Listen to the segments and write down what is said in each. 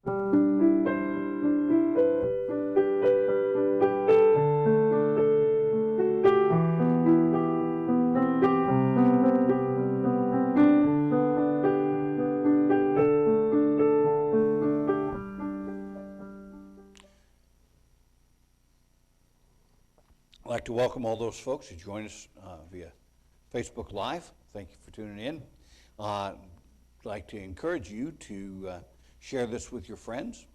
I'd like to welcome all those folks who join us via Facebook Live. Thank you for tuning in. I'd like to encourage you to share this with your friends.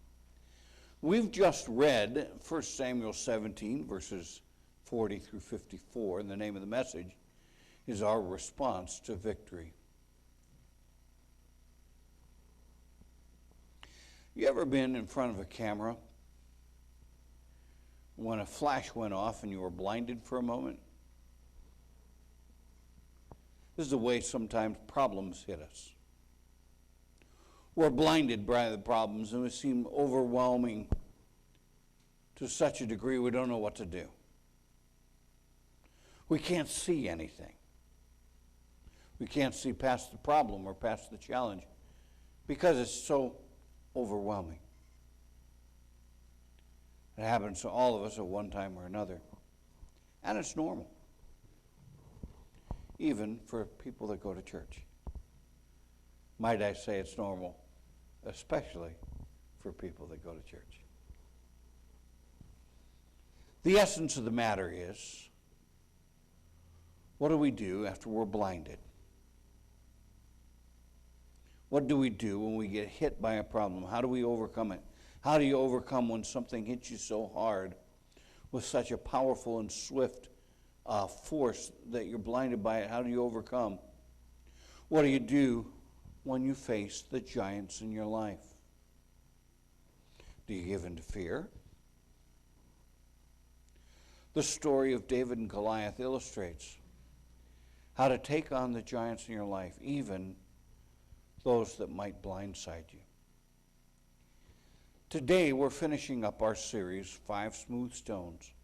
We've just read 1 Samuel 17, verses 40 through 54, and the name of the message is Our Response to Victory. You ever been in front of a camera when a flash went off and you were blinded for a moment? This is the way sometimes problems hit us. We're blinded by the problems and they seem overwhelming to such a degree we don't know what to do. We can't see anything. We can't see past the problem or past the challenge because it's so overwhelming. It happens to all of us at one time or another. And it's normal. Even for people that go to church. Might I say it's normal, especially for people that go to church. The essence of the matter is, what do we do after we're blinded? What do we do when we get hit by a problem? How do we overcome it? How do you overcome when something hits you so hard with such a powerful and swift force that you're blinded by it? How do you overcome? What do you do when you face the giants in your life? Do you give in to fear? The story of David and Goliath illustrates how to take on the giants in your life, even those that might blindside you. Today, we're finishing up our series, 5 Smooth Stones.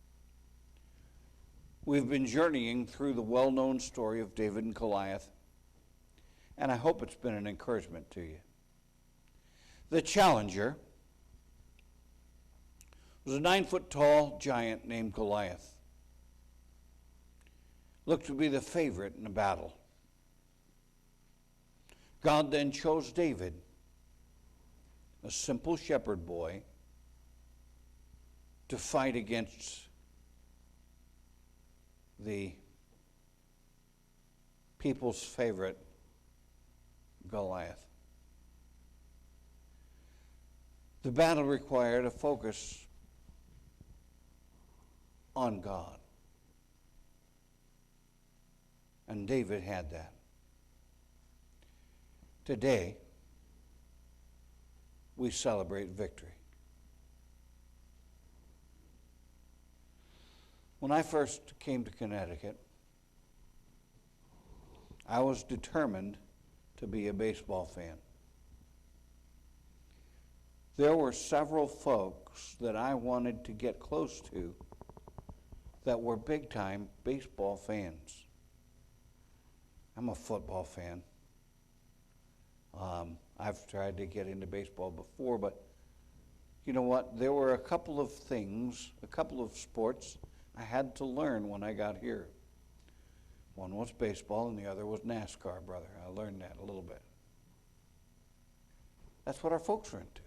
We've been journeying through the well-known story of David and Goliath, and I hope it's been an encouragement to you. The challenger was a 9-foot-tall giant named Goliath. Looked to be the favorite in the battle. God then chose David, a simple shepherd boy, to fight against the people's favorite, Goliath. The battle required a focus on God. And David had that. Today, we celebrate victory. When I first came to Connecticut, I was determined to be a baseball fan. There were several folks that I wanted to get close to that were big-time baseball fans. I'm a football fan. I've tried to get into baseball before, but you know what? There were a couple of things, a couple of sports I had to learn when I got here. One was baseball and the other was NASCAR, brother. I learned that a little bit. That's what our folks are into.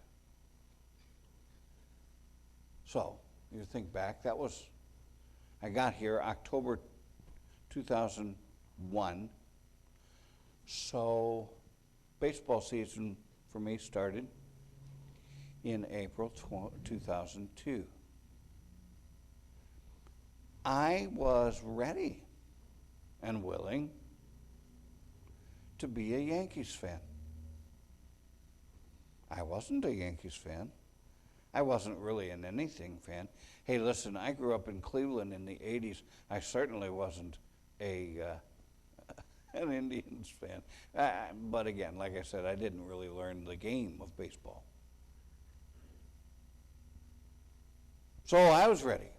So, you think back, I got here October 2001. So, baseball season for me started in April 2002. I was ready and willing to be a Yankees fan. I wasn't a Yankees fan. I wasn't really an anything fan. Hey, listen, I grew up in Cleveland in the 80s. I certainly wasn't an Indians fan. But again, like I said, I didn't really learn the game of baseball. So I was ready,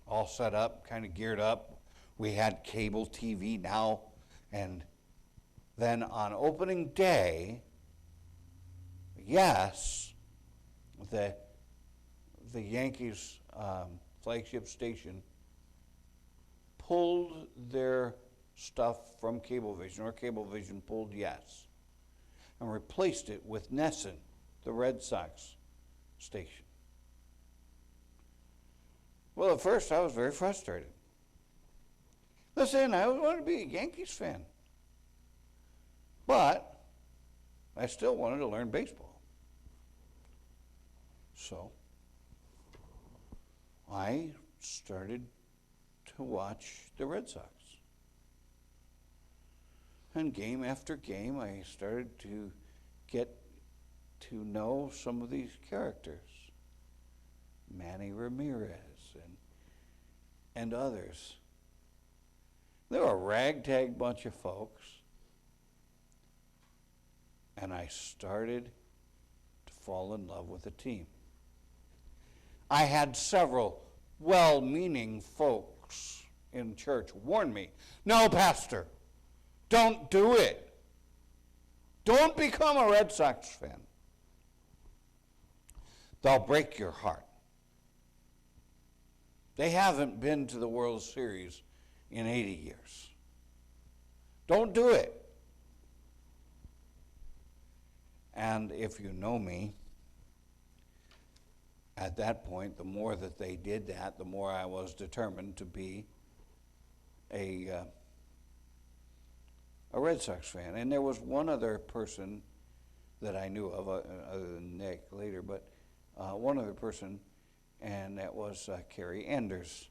all set up, kind of geared up. We had cable TV now, and then on opening day, yes, the Yankees flagship station pulled their stuff from Cablevision, or Cablevision pulled Yes, and replaced it with Nesson, the Red Sox station. Well, at first I was very frustrated. Listen, I always wanted to be a Yankees fan, but I still wanted to learn baseball. So I started to watch the Red Sox. And game after game, I started to get to know some of these characters. Manny Ramirez and others. They were a ragtag bunch of folks. And I started to fall in love with the team. I had several well-meaning folks in church warn me, "No, Pastor, don't do it. Don't become a Red Sox fan. They'll break your heart. They haven't been to the World Series in 80 years. Don't do it." And if you know me, at that point, the more that they did that, the more I was determined to be a Red Sox fan. And there was one other person that I knew of, other than Nick later, but one other person, and that was Carrie Anders,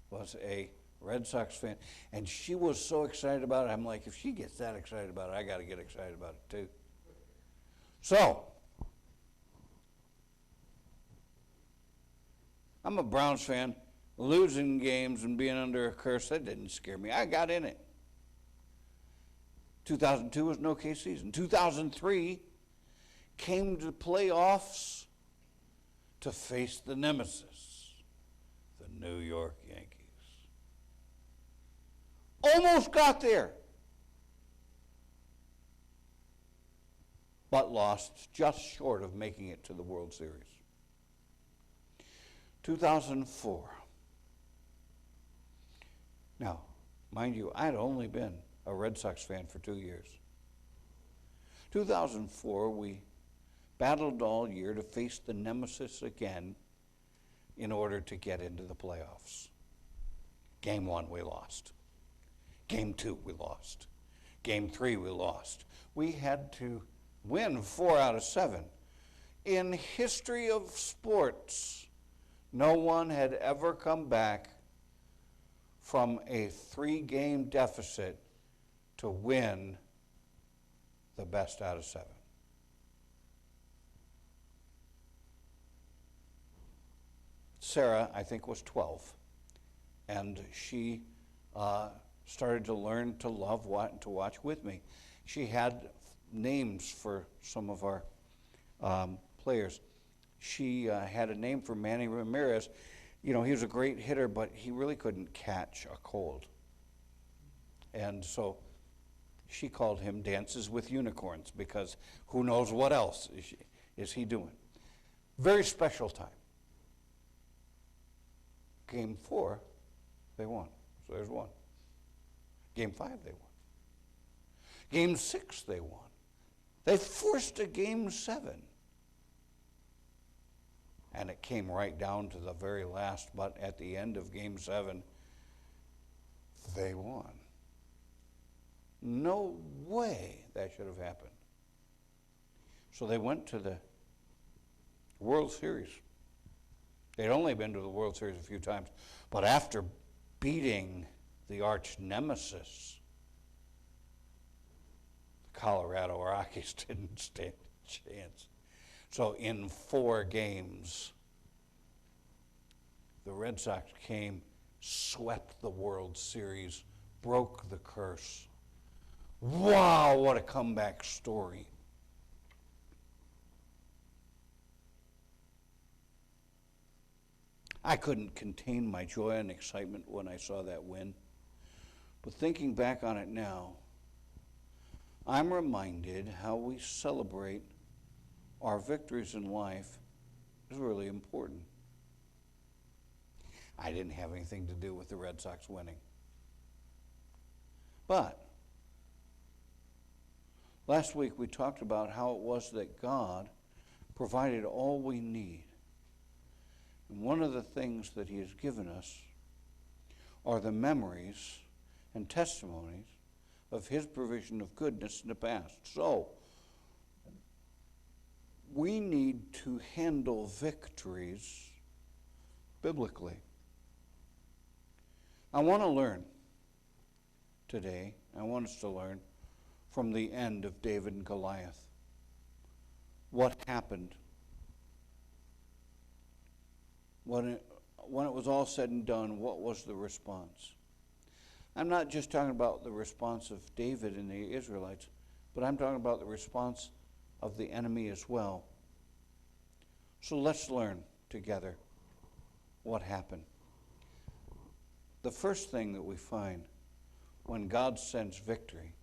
was a Red Sox fan. And she was so excited about it. I'm like, if she gets that excited about it, I got to get excited about it too. So, I'm a Browns fan. Losing games and being under a curse, that didn't scare me. I got in it. 2002 was an okay season. 2003 came to playoffs to face the nemesis, the New York Yankees. Almost got there, but lost just short of making it to the World Series. 2004. Now, mind you, I'd only been a Red Sox fan for 2 years. 2004, we battled all year to face the nemesis again in order to get into the playoffs. Game 1, we lost. Game 2, we lost. Game 3, we lost. We had to win 4 out of 7. In history of sports, no one had ever come back from a 3-game deficit to win the best out of 7. Sarah, I think, was 12, and she started to learn to love to watch with me. She had names for some of our players. She had a name for Manny Ramirez. You know, he was a great hitter, but he really couldn't catch a cold. And so she called him Dances with Unicorns, because who knows what else is he doing. Very special time. Game 4, they won. So there's 1. Game 5, they won. Game 6, they won. They forced a Game 7. And it came right down to the very last, but at the end of Game 7, they won. No way that should have happened. So they went to the World Series. They'd only been to the World Series a few times, but after beating the arch nemesis, the Colorado Rockies didn't stand a chance. So in 4 games, the Red Sox came, swept the World Series, broke the curse. Wow, what a comeback story. I couldn't contain my joy and excitement when I saw that win. But thinking back on it now, I'm reminded how we celebrate our victories in life is really important. I didn't have anything to do with the Red Sox winning. But last week we talked about how it was that God provided all we need. And one of the things that he has given us are the memories and testimonies of his provision of goodness in the past. So, we need to handle victories biblically. I want to learn today, I want us to learn from the end of David and Goliath. What happened when it was all said and done? What was the response? I'm not just talking about the response of David and the Israelites, but I'm talking about the response of the enemy as well. So let's learn together what happened. The first thing that we find when God sends victory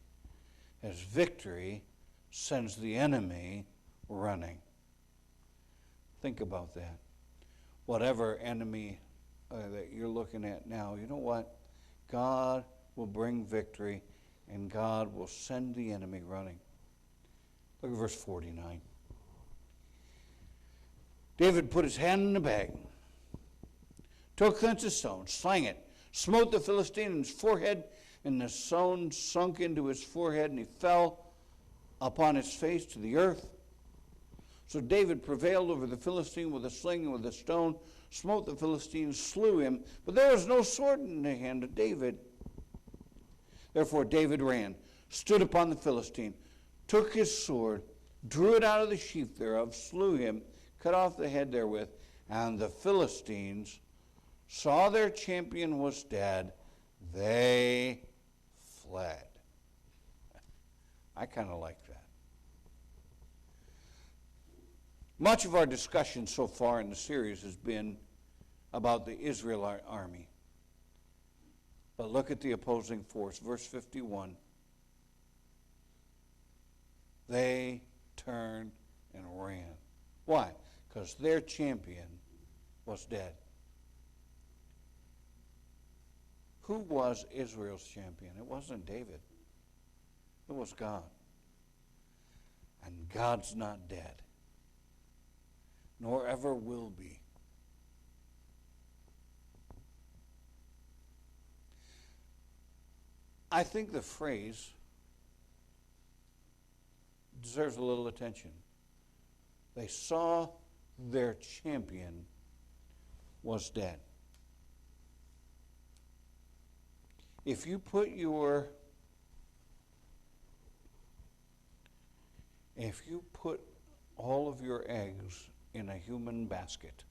is victory sends the enemy running. Think about that. Whatever enemy that you're looking at now, you know what? God will bring victory, and God will send the enemy running. Look at verse 49. David put his hand in the bag, took thence a stone, slang it, smote the Philistine in his forehead, and the stone sunk into his forehead, and he fell upon his face to the earth. So David prevailed over the Philistine with a sling and with a stone, smote the Philistine, slew him, but there was no sword in the hand of David. Therefore David ran, stood upon the Philistine, took his sword, drew it out of the sheath thereof, slew him, cut off the head therewith, and the Philistines saw their champion was dead, they fled. I kind of like that. Much of our discussion so far in the series has been about the Israel army. But look at the opposing force, verse 51. They turned and ran. Why? Because their champion was dead. Who was Israel's champion? It wasn't David. It was God. And God's not dead, nor ever will be. I think the phrase deserves a little attention. They saw their champion was dead. If you put all of your eggs in a human basket,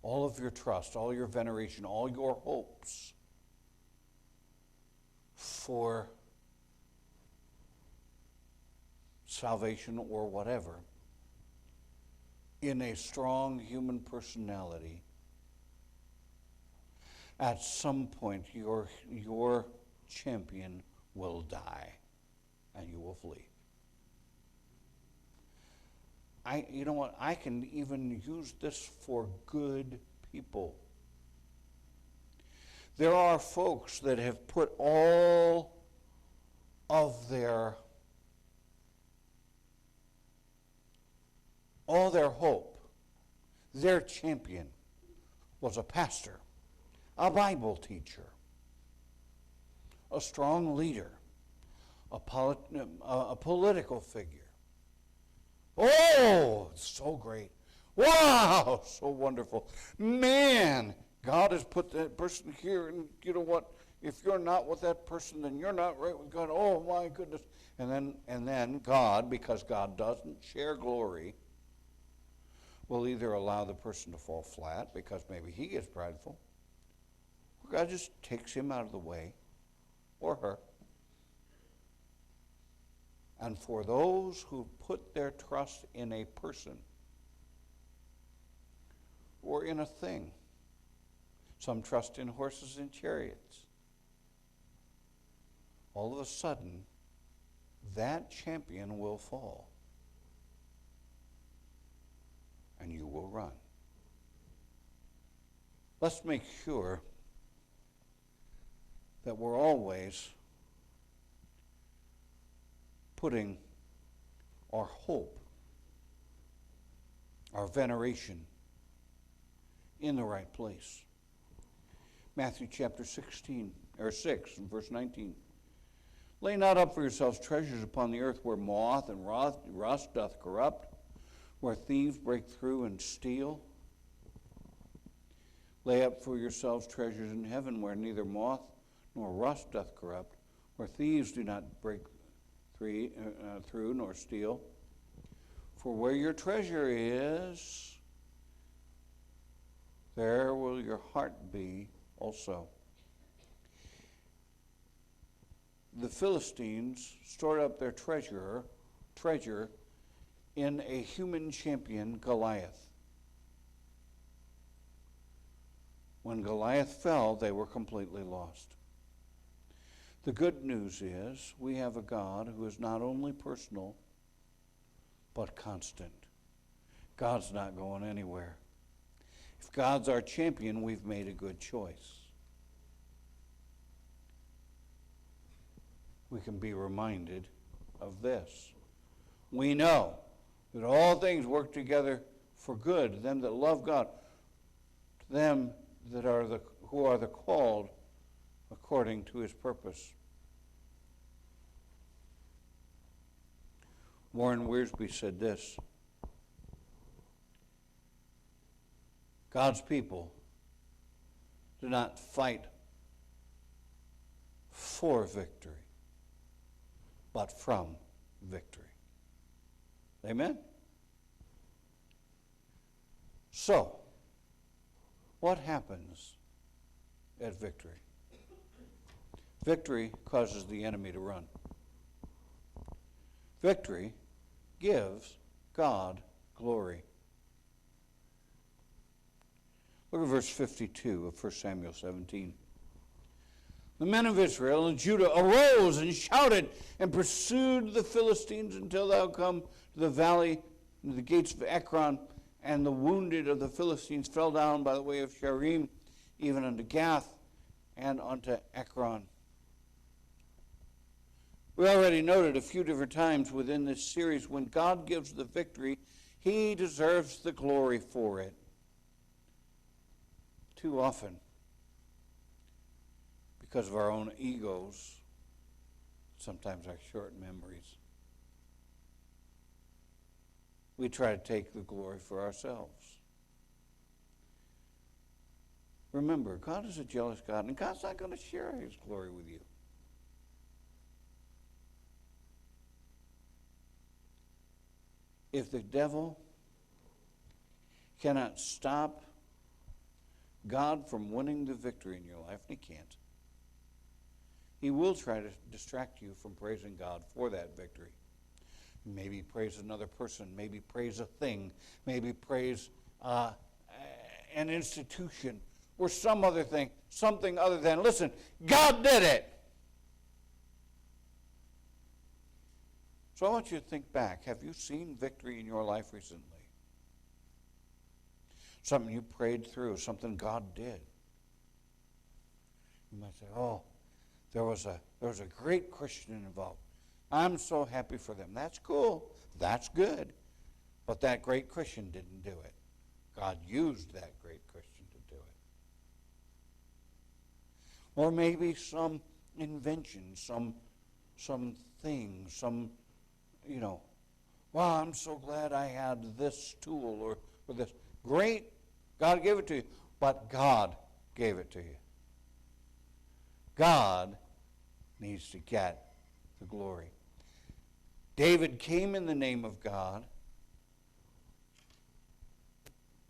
all of your trust, all your veneration, all your hopes for salvation or whatever in a strong human personality, at some point your champion will die and you will flee. You know what? I can even use this for good people. There are folks that have put all of their hope. Their champion was a pastor, a Bible teacher, a strong leader, a political figure. Oh, so great. Wow, so wonderful. Man, God has put that person here, and you know what? If you're not with that person, then you're not right with God. Oh, my goodness. And then God, because God doesn't share glory, will either allow the person to fall flat because maybe he gets prideful, or God just takes him out of the way, or her. And for those who put their trust in a person or in a thing, some trust in horses and chariots, all of a sudden, that champion will fall. and you will run. Let's make sure that we're always putting our hope, our veneration in the right place. Matthew chapter 6 and verse 19. Lay not up for yourselves treasures upon the earth where moth and rust doth corrupt, where thieves break through and steal. Lay up for yourselves treasures in heaven where neither moth nor rust doth corrupt, where thieves do not break through nor steal. For where your treasure is, there will your heart be also. The Philistines stored up their treasure in a human champion, Goliath. When Goliath fell, they were completely lost. The good news is we have a God who is not only personal, but constant. God's not going anywhere. If God's our champion, we've made a good choice. We can be reminded of this. We know that all things work together for good, them that love God, to them that are who are the called according to his purpose. Warren Wiersbe said this: God's people do not fight for victory, but from victory. Amen? So, what happens at victory? Victory causes the enemy to run. Victory gives God glory. Look at verse 52 of 1 Samuel 17. The men of Israel and Judah arose and shouted and pursued the Philistines until thou come to the valley, to the gates of Ekron, and the wounded of the Philistines fell down by the way of Shaaraim, even unto Gath and unto Ekron. We already noted a few different times within this series, when God gives the victory, he deserves the glory for it. Too often, because of our own egos, sometimes our short memories, we try to take the glory for ourselves. Remember, God is a jealous God, and God's not going to share his glory with you. If the devil cannot stop God from winning the victory in your life, and he can't, he will try to distract you from praising God for that victory. Maybe praise another person, maybe praise a thing, maybe praise an institution or some other thing, something other than, listen, God did it. So I want you to think back. Have you seen victory in your life recently? Something you prayed through, something God did. You might say, oh, there was a great Christian involved. I'm so happy for them. That's cool. That's good. But that great Christian didn't do it. God used that great Christian to do it. Or maybe some invention, some thing, well, I'm so glad I had this tool or this. Great, God gave it to you, but God gave it to you. God needs to get the glory. David came in the name of God,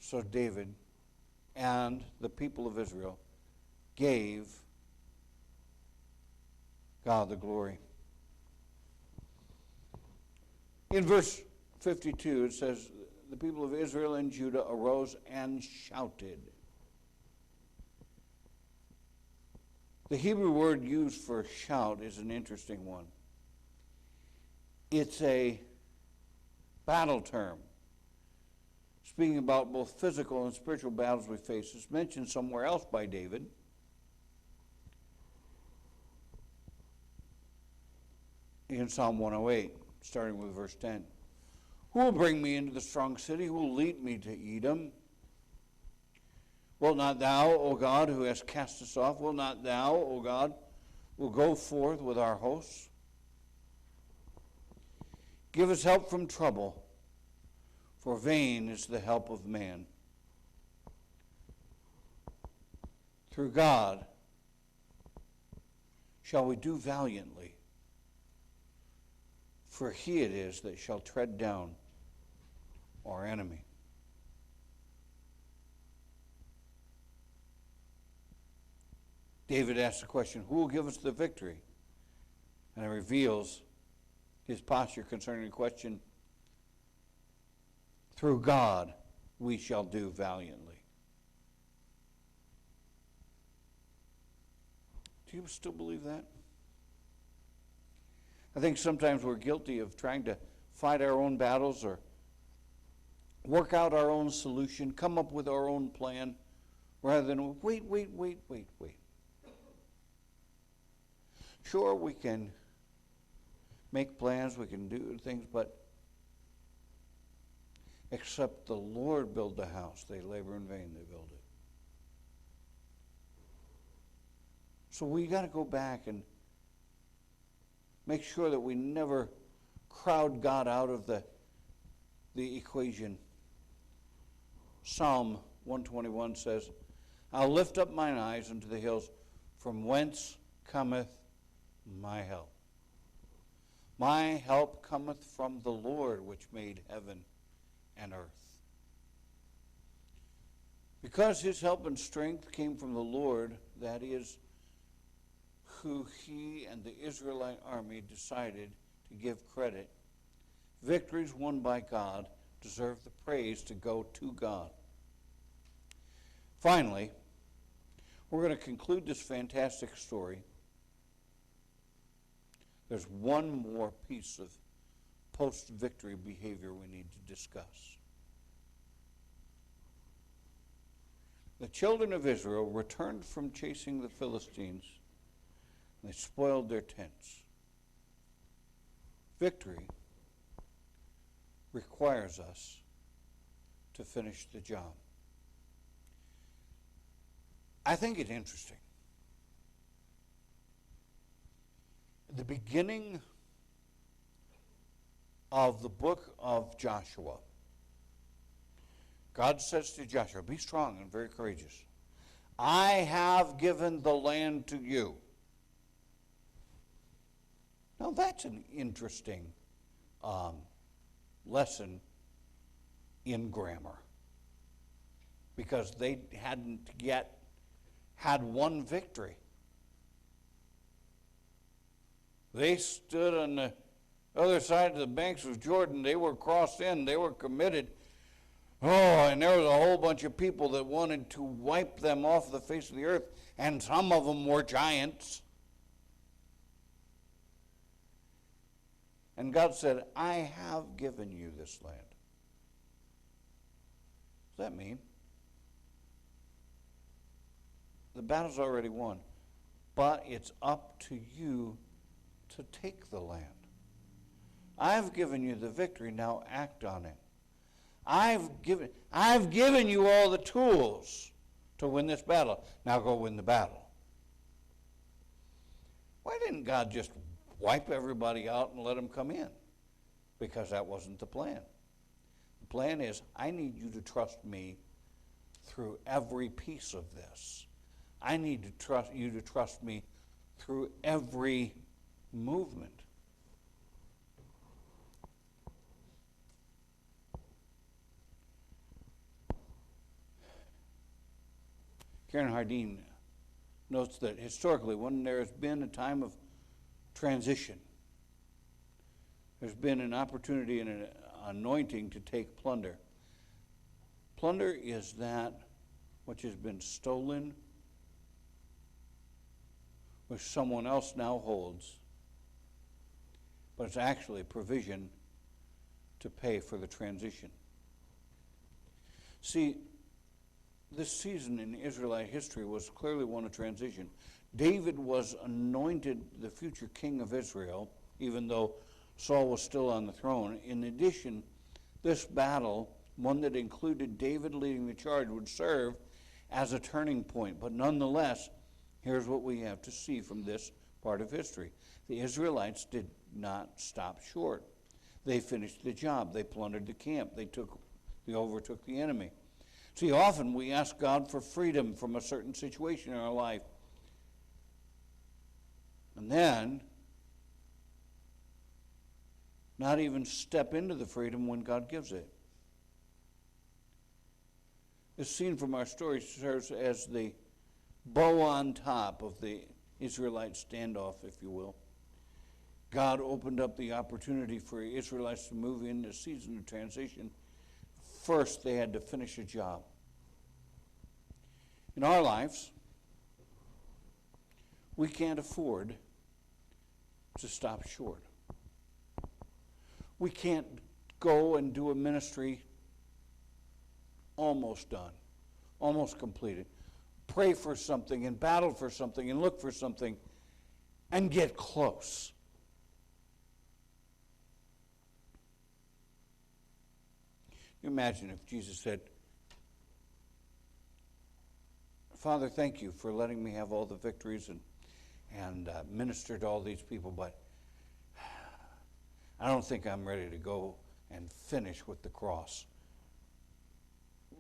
so David and the people of Israel gave God the glory. In verse 52, it says, the people of Israel and Judah arose and shouted. The Hebrew word used for shout is an interesting one. It's a battle term. speaking about both physical and spiritual battles we face. It's mentioned somewhere else by David. In Psalm 108, starting with verse 10. Who will bring me into the strong city? Who will lead me to Edom? Will not thou, O God, who hast cast us off, will not thou, O God, will go forth with our hosts? Give us help from trouble, for vain is the help of man. Through God shall we do valiantly, for he it is that shall tread down our enemy. David asks the question, who will give us the victory? And it reveals his posture concerning the question, through God we shall do valiantly. Do you still believe that? I think sometimes we're guilty of trying to fight our own battles or work out our own solution, come up with our own plan, rather than wait. Sure, we can make plans, we can do things, but except the Lord build the house, they labor in vain, they build it. So we got to go back and make sure that we never crowd God out of the equation. Psalm 121 says, I'll lift up mine eyes unto the hills, from whence cometh my help. My help cometh from the Lord, which made heaven and earth. Because his help and strength came from the Lord, that is, who he and the Israelite army decided to give credit, victories won by God deserve the praise to go to God. Finally, we're going to conclude this fantastic story. There's one more piece of post-victory behavior we need to discuss. The children of Israel returned from chasing the Philistines, and they spoiled their tents. Victory requires us to finish the job. I think it's interesting. At the beginning of the book of Joshua, God says to Joshua, be strong and very courageous. I have given the land to you. Now that's an interesting lesson in grammar, because they hadn't yet had one victory. They stood on the other side of the banks of Jordan. They were crossed in. They were committed. Oh, and there was a whole bunch of people that wanted to wipe them off the face of the earth, and some of them were giants. And God said, I have given you this land. What does that mean? The battle's already won, but it's up to you to take the land. I've given you the victory, now act on it. I've given you all the tools to win this battle. Now go win the battle. Why didn't God just wipe everybody out and let them come in? Because that wasn't the plan. The plan is, I need you to trust me through every piece of this. I need you to trust me through every movement. Karen Hardeen notes that historically, when there has been a time of transition, there's been an opportunity and an anointing to take plunder. Plunder is that which has been stolen, which someone else now holds, but it's actually provision to pay for the transition. See, this season in Israelite history was clearly one of transition. David was anointed the future king of Israel, even though Saul was still on the throne. In addition, this battle, one that included David leading the charge, would serve as a turning point. But nonetheless, here's what we have to see from this part of history. The Israelites did not stop short. They finished the job. They plundered the camp. They overtook the enemy. See, often we ask God for freedom from a certain situation in our life. And then, not even step into the freedom when God gives it. This scene from our story serves as the bow on top of the Israelite standoff, if you will. God opened up the opportunity for Israelites to move into a season of transition. First, they had to finish a job. In our lives, we can't afford to stop short. We can't go and do a ministry almost done, almost completed. Pray for something and battle for something and look for something and get close. You imagine if Jesus said, Father, thank you for letting me have all the victories and minister to all these people, but I don't think I'm ready to go and finish with the cross.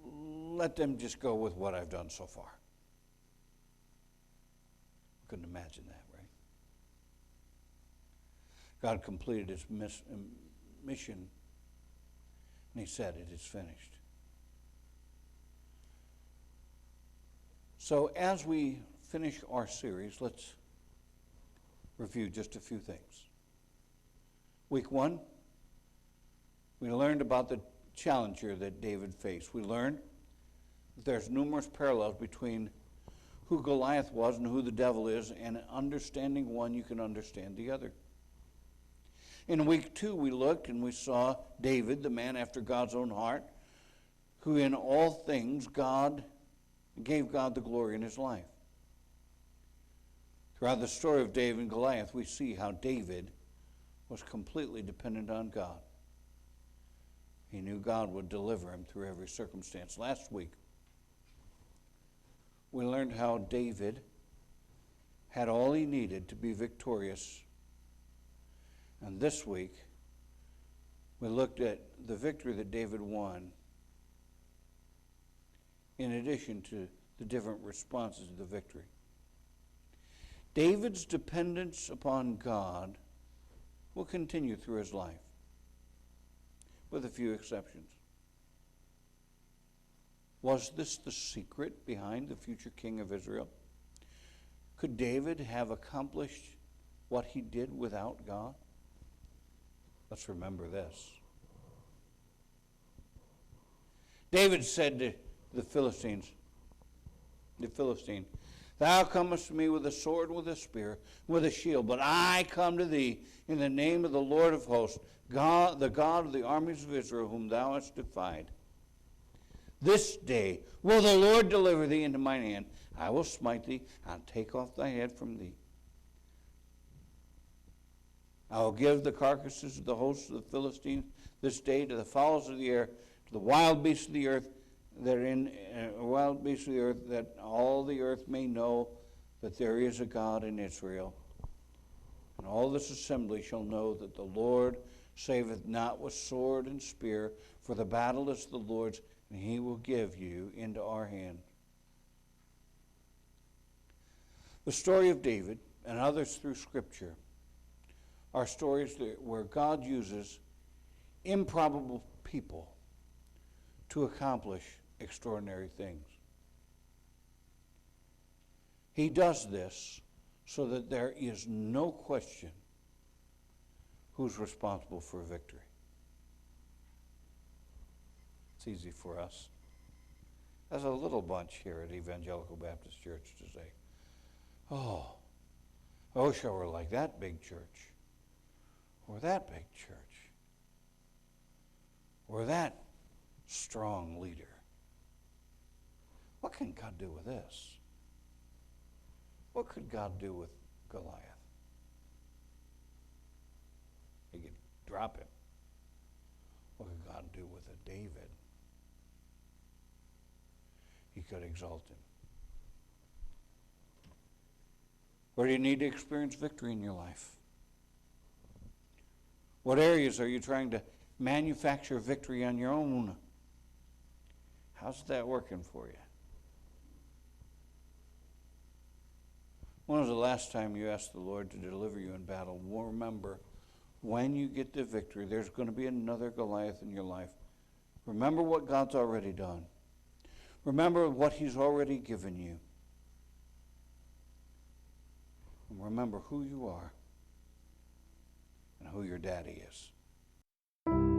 Let them just go with what I've done so far. Couldn't imagine that, right? God completed his mission, and he said, it is finished. So as we finish our series, let's review just a few things. Week 1, we learned about the challenger that David faced. We learned that there's numerous parallels between who Goliath was and who the devil is, and understanding one, you can understand the other. In week 2, we looked and we saw David, the man after God's own heart, who in all things gave God the glory in his life. Throughout the story of David and Goliath, we see how David was completely dependent on God. He knew God would deliver him through every circumstance. Last week, we learned how David had all he needed to be victorious. And this week, we looked at the victory that David won, in addition to the different responses to the victory. David's dependence upon God will continue through his life, with a few exceptions. Was this the secret behind the future king of Israel? Could David have accomplished what he did without God? Let's remember this. David said to the Philistine, Thou comest to me with a sword, with a spear, with a shield, but I come to thee in the name of the Lord of hosts, God, the God of the armies of Israel, whom thou hast defied. This day will the Lord deliver thee into mine hand. I will smite thee, and take off thy head from thee. I will give the carcasses of the hosts of the Philistines this day to the fowls of the air, to the wild beasts of the earth, that all the earth may know that there is a God in Israel. And all this assembly shall know that the Lord saveth not with sword and spear, for the battle is the Lord's, and he will give you into our hand. The story of David and others through Scripture are stories where God uses improbable people to accomplish extraordinary things. He does this so that there is no question who's responsible for victory. It's easy for us as a little bunch here at Evangelical Baptist Church to say, oh, I wish I were like that big church, or that big church, or that strong leader. what can God do with this? What could God do with Goliath? He could drop him. What could God do with a David? He could exalt him. Where do you need to experience victory in your life? What areas are you trying to manufacture victory on your own? How's that working for you? When was the last time you asked the Lord to deliver you in battle? Well, remember, when you get the victory, there's going to be another Goliath in your life. Remember what God's already done. Remember what He's already given you. And remember who you are and who your daddy is.